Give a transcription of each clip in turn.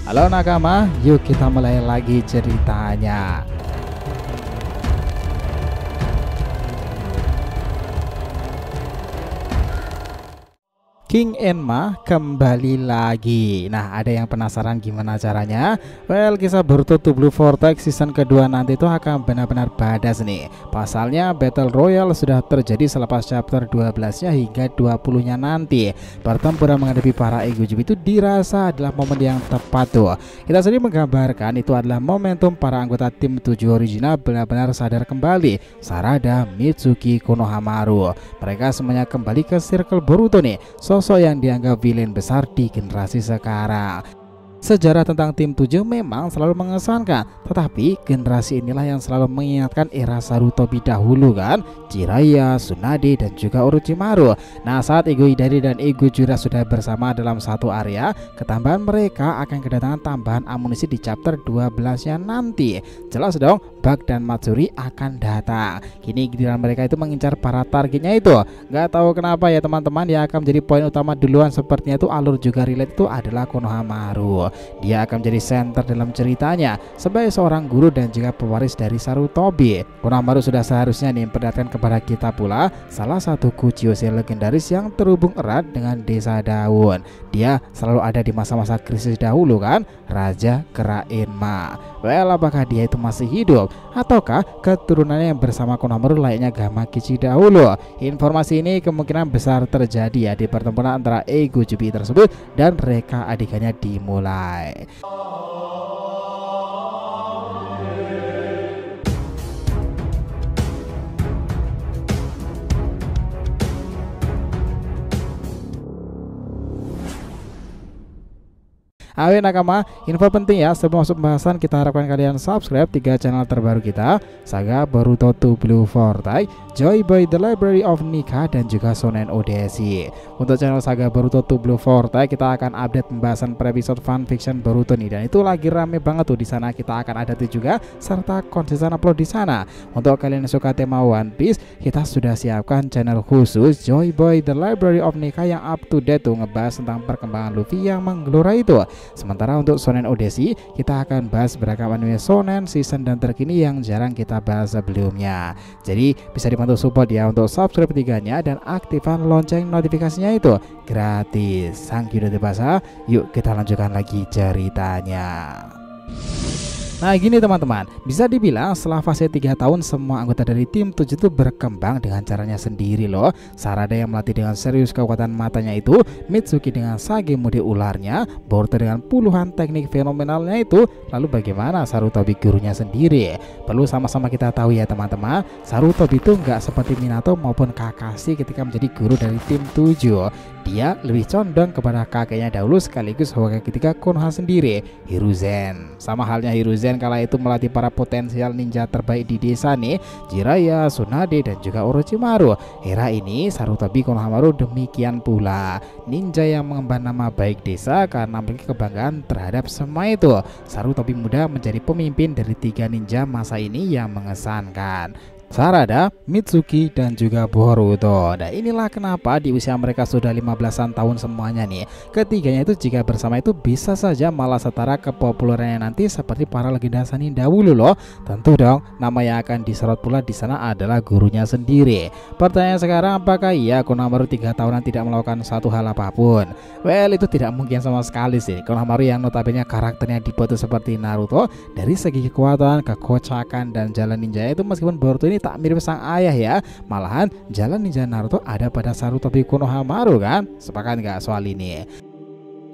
Halo nakama, yuk kita mulai lagi ceritanya. King Enma kembali lagi. Nah, ada yang penasaran gimana caranya? Well, kisah Boruto to Blue Vortex season kedua nanti itu akan benar-benar badas nih. Pasalnya Battle Royale sudah terjadi selepas chapter 12-nya hingga 20-nya nanti. Pertempuran menghadapi para Egojubi itu dirasa adalah momen yang tepat tuh. Kita sendiri menggambarkan itu adalah momentum para anggota tim 7 original benar-benar sadar kembali. Sarada, Mitsuki, Konohamaru. Mereka semuanya kembali ke circle Boruto nih. Sosok yang dianggap villain besar di generasi sekarang. Sejarah tentang tim 7 memang selalu mengesankan, tetapi generasi inilah yang selalu mengingatkan era Sarutobi dahulu kan, Jiraiya, Tsunade dan juga Orochimaru. Nah, saat Ego Hidari dan Ego Jura sudah bersama dalam satu area, ketambahan mereka akan kedatangan tambahan amunisi di chapter 12-nya nanti. Jelas dong, Bug dan Matsuri akan datang. Kini giliran mereka itu mengincar para targetnya itu. Gak tahu kenapa ya teman-teman, yang akan menjadi poin utama duluan sepertinya itu alur juga relate itu adalah Konohamaru. Dia akan menjadi center dalam ceritanya sebagai seorang guru dan juga pewaris dari Sarutobi. Konohamaru sudah seharusnya memperlihatkan kepada kita pula salah satu Kuchiyose legendaris yang terhubung erat dengan Desa Daun. Dia selalu ada di masa-masa krisis dahulu kan, Raja Kera Enma. Well, apakah dia itu masih hidup ataukah keturunannya yang bersama Konohamaru layaknya Gamakichi dahulu? Informasi ini kemungkinan besar terjadi ya di pertempuran antara Egojubi tersebut dan reka adegannya dimulai. Ayo nakama, info penting ya sebelum masuk pembahasan, kita harapkan kalian subscribe 3 channel terbaru kita, Saga Boruto to Blue Vortex, Joy Boy The Library of Nika dan juga Shonen Odyssey. Untuk channel Saga Boruto to Blue Vortex kita akan update pembahasan per episode fanfiction Boruto nih, dan itu lagi rame banget tuh di sana. Kita akan ada tuh juga serta konsisten upload di sana. Untuk kalian yang suka tema One Piece, kita sudah siapkan channel khusus Joy Boy The Library of Nika yang up to date tuh, ngebahas tentang perkembangan Luffy yang menggelora itu. Sementara untuk Shonen Odyssey, kita akan bahas beragam anime shonen season dan terkini yang jarang kita bahas sebelumnya. Jadi bisa dibantu support ya untuk subscribe tiganya dan aktifkan lonceng notifikasinya itu gratis. Sang udah dibahas, yuk kita lanjutkan lagi ceritanya. Nah gini teman-teman, bisa dibilang setelah fase 3 tahun semua anggota dari tim 7 itu berkembang dengan caranya sendiri loh. Sarada yang melatih dengan serius kekuatan matanya itu, Mitsuki dengan sage mode ularnya, Boruto dengan puluhan teknik fenomenalnya itu. Lalu bagaimana Sarutobi gurunya sendiri? Perlu sama-sama kita tahu ya teman-teman, Sarutobi itu nggak seperti Minato maupun Kakashi ketika menjadi guru dari tim 7. Dia lebih condong kepada kakeknya dahulu sekaligus Hokage ketika Konoha sendiri, Hiruzen. Sama halnya Hiruzen kala itu melatih para potensial ninja terbaik di desa nih, Jiraiya, Tsunade dan juga Orochimaru. Era ini Sarutobi Konohamaru demikian pula, ninja yang mengemban nama baik desa karena memiliki kebanggaan terhadap semua itu. Sarutobi muda menjadi pemimpin dari 3 ninja masa ini yang mengesankan, Sarada, Mitsuki dan juga Boruto. Nah inilah kenapa di usia mereka sudah 15-an tahun semuanya nih, ketiganya itu jika bersama itu bisa saja malah setara kepopulerannya nanti seperti para legenda Sanin dahulu loh. Tentu dong, nama yang akan disorot pula di sana adalah gurunya sendiri. Pertanyaan sekarang, apakah iya Konohamaru 3 tahunan tidak melakukan satu hal apapun? Well, itu tidak mungkin sama sekali sih. Konohamaru yang notabene karakternya dibuat seperti Naruto, dari segi kekuatan, kekocakan dan jalan ninja itu meskipun Boruto ini tak mirip sang ayah ya, malahan jalan ninja Naruto ada pada Sarutobi Konohamaru kan? Sepakat nggak soal ini?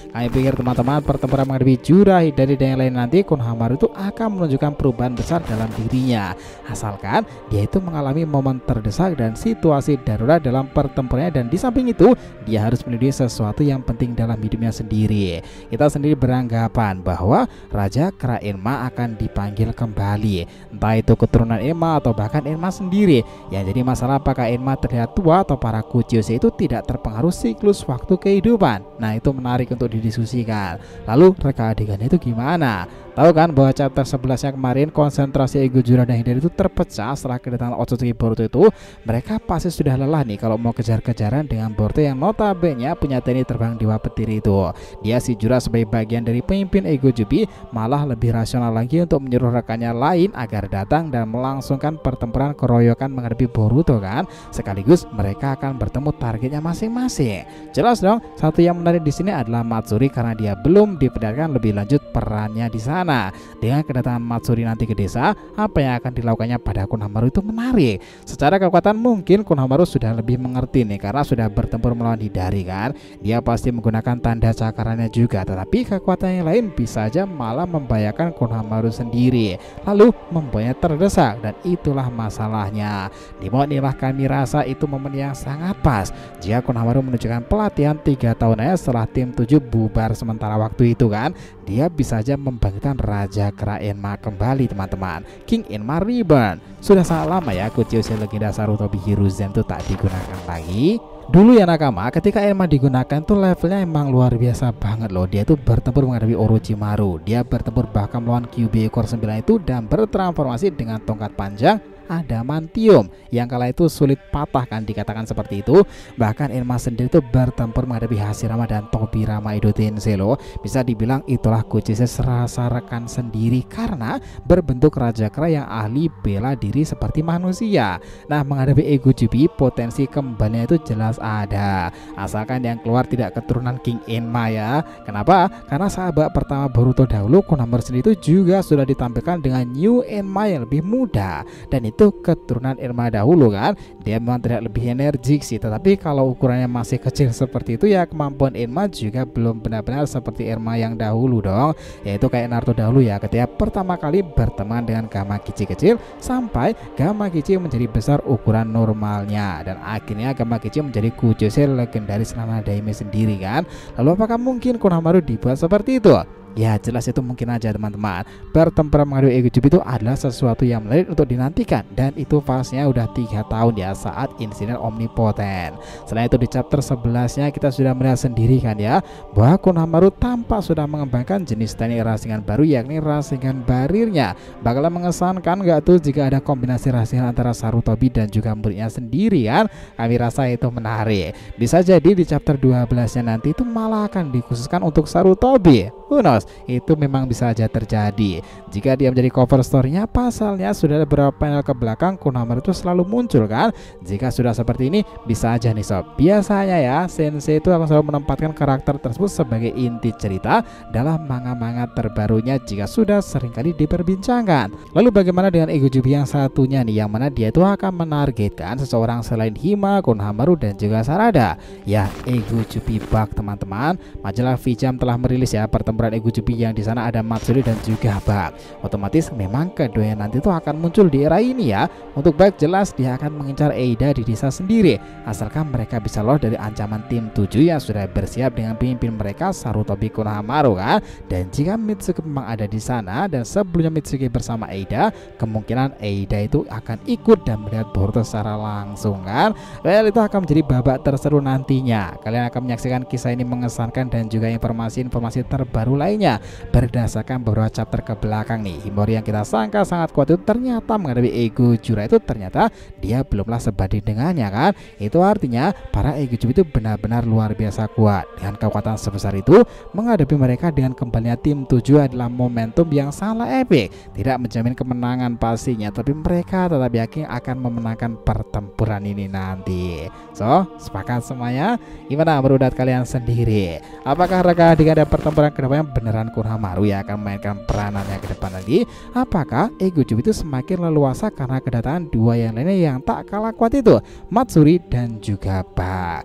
Kami pikir teman-teman pertempuran menghadapi Jura, Hidari dan yang lain nanti Konohamaru itu akan menunjukkan perubahan besar dalam dirinya, asalkan dia itu mengalami momen terdesak dan situasi darurat dalam pertempurannya, dan di samping itu dia harus melindungi sesuatu yang penting dalam hidupnya sendiri. Kita sendiri beranggapan bahwa Raja Kera Enma akan dipanggil kembali, entah itu keturunan Enma atau bahkan Enma sendiri. Yang jadi masalah apakah Enma terlihat tua atau para Kuchiyose itu tidak terpengaruh siklus waktu kehidupan. Nah itu menarik untuk didiskusikan. Lalu reka adegannya itu gimana? Tahu kan bahwa chapter 11-nya kemarin konsentrasi Ego Jura dan Hidari itu terpecah setelah kedatangan Otsutsuki Boruto itu. Mereka pasti sudah lelah nih kalau mau kejar-kejaran dengan Boruto yang notabene punya teknik terbang dewa petir itu. Dia si Jura sebagai bagian dari pemimpin Ego Jubi malah lebih rasional lagi untuk menyuruh rekannya lain agar datang dan melangsungkan pertempuran keroyokan menghadapi Boruto kan. Sekaligus mereka akan bertemu targetnya masing-masing. Jelas dong, satu yang menarik di sini adalah Matsuri karena dia belum diperlihatkan lebih lanjut perannya di sana. Dengan kedatangan Matsuri nanti ke desa, apa yang akan dilakukannya pada Konohamaru itu menarik. Secara kekuatan mungkin Konohamaru sudah lebih mengerti nih karena sudah bertempur melawan Hidari kan. Dia pasti menggunakan tanda cakaranya juga, tetapi kekuatan yang lain bisa aja malah membahayakan Konohamaru sendiri, lalu membuatnya terdesak, dan itulah masalahnya. Di momen inilah kami rasa itu momen yang sangat pas jika Konohamaru menunjukkan pelatihan 3 tahun aja setelah tim 7 bubar sementara waktu itu kan. Dia bisa aja membangkitkan Raja Kera Enma kembali teman-teman. King Enma Reborn. Sudah sangat lama ya Kuchiyose legenda Sarutobi Hiruzen itu tak digunakan lagi. Dulu ya nakama, ketika Enma digunakan tuh levelnya emang luar biasa banget loh. Dia tuh bertempur menghadapi Orochimaru. Dia bertempur bahkan melawan Kyuubi ekor 9 itu dan bertransformasi dengan tongkat panjang adamantium yang kala itu sulit patah kan, dikatakan seperti itu. Bahkan Enma sendiri itu bertempur menghadapi Hashirama dan Tobirama Edo Tensei loh. Bisa dibilang itulah Kuchiyose serasa rekan sendiri karena berbentuk raja kera yang ahli bela diri seperti manusia. Nah, menghadapi Ego Jubi potensi kembalinya itu jelas ada, asalkan yang keluar tidak keturunan King Enma ya. Kenapa? Karena sahabat pertama Boruto dahulu, Konohamaru sendiri itu juga sudah ditampilkan dengan New Enma yang lebih muda, dan itu keturunan Enma dahulu kan. Dia memang tidak lebih energik sih, tetapi kalau ukurannya masih kecil seperti itu ya kemampuan Enma juga belum benar-benar seperti Enma yang dahulu dong. Yaitu kayak Naruto dahulu ya, ketika pertama kali berteman dengan Gamakichi kecil sampai Gamakichi menjadi besar ukuran normalnya, dan akhirnya Gamakichi menjadi Kuchiyose legendaris Nana Daime sendiri kan. Lalu apakah mungkin Konohamaru dibuat seperti itu? Ya jelas itu mungkin aja teman-teman. Pertempuran menghadapi Ego Jubi itu adalah sesuatu yang menarik untuk dinantikan, dan itu fasenya udah 3 tahun ya saat insiden omnipoten. Selain itu di chapter 11-nya kita sudah melihat sendiri kan ya bahwa Konohamaru tampak sudah mengembangkan jenis teknik rasingan baru, yakni rasingan barirnya. Bakalan mengesankan gak tuh jika ada kombinasi rasingan antara Sarutobi dan juga muridnya sendiri kan. Kami rasa itu menarik. Bisa jadi di chapter 12-nya nanti itu malah akan dikhususkan untuk Sarutobi. Who knows? Itu memang bisa aja terjadi jika dia menjadi cover story-nya. Pasalnya sudah beberapa panel ke belakang Konohamaru itu selalu muncul kan. Jika sudah seperti ini bisa aja nih sob. Biasanya ya sensei itu akan selalu menempatkan karakter tersebut sebagai inti cerita dalam manga-manga terbarunya jika sudah seringkali diperbincangkan. Lalu bagaimana dengan Ego Jubi yang satunya nih, yang mana dia itu akan menargetkan seseorang selain Hima, Konohamaru dan juga Sarada? Ya, Ego Jubi Bug teman-teman. Majalah V-Jump telah merilis ya pertempuran Ego Jubi yang di sana ada Matsuri dan juga Bug. Otomatis memang keduanya nanti itu akan muncul di era ini ya. Untuk Bug jelas dia akan mengincar Eida di desa sendiri, asalkan mereka bisa lolos dari ancaman tim 7 yang sudah bersiap dengan pemimpin mereka Sarutobi Konohamaru kan. Dan jika Mitsuki memang ada di sana dan sebelumnya Mitsuki bersama Eida, kemungkinan Eida itu akan ikut dan melihat Boruto secara langsung kan. Well, itu akan menjadi babak terseru nantinya. Kalian akan menyaksikan kisah ini mengesankan dan juga informasi-informasi terbaru lainnya berdasarkan beberapa chapter ke belakang nih. Himori yang kita sangka sangat kuat itu ternyata menghadapi Ego Jura itu ternyata dia belumlah sebanding dengannya kan. Itu artinya para Ego Jubi itu benar-benar luar biasa kuat. Dengan kekuatan sebesar itu, menghadapi mereka dengan kembalinya tim 7 adalah momentum yang sangat epic. Tidak menjamin kemenangan pastinya, tapi mereka tetap yakin akan memenangkan pertempuran ini nanti. So, sepakat semuanya? Gimana menurut kalian sendiri? Apakah reka adegan pertempuran kedepannya beneran Konohamaru ya akan memainkan peranannya ke depan lagi? Apakah Ego Jubi itu semakin leluasa karena kedatangan dua yang lainnya yang tak kalah kuat itu, Matsuri dan juga Bug?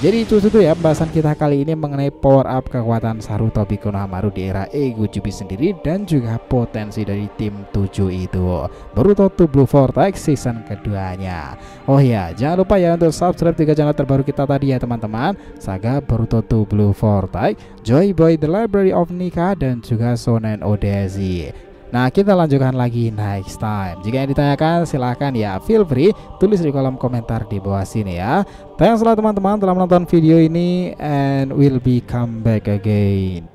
Jadi itu ya pembahasan kita kali ini mengenai power up kekuatan Sarutobi Konohamaru di era Ego Jubi sendiri dan juga potensi dari tim 7 itu, Boruto to Blue Vortex season keduanya. Oh ya, jangan lupa ya untuk subscribe 3 channel terbaru kita tadi ya teman-teman, Saga Boruto to Blue Vortex, Joy Boy The Library of Nika, dan juga Shonen Odyssey. Nah, kita lanjutkan lagi next time. Jika yang ditanyakan silahkan ya, feel free tulis di kolom komentar di bawah sini ya. Thanks teman-teman telah menonton video ini, and we'll be come back again.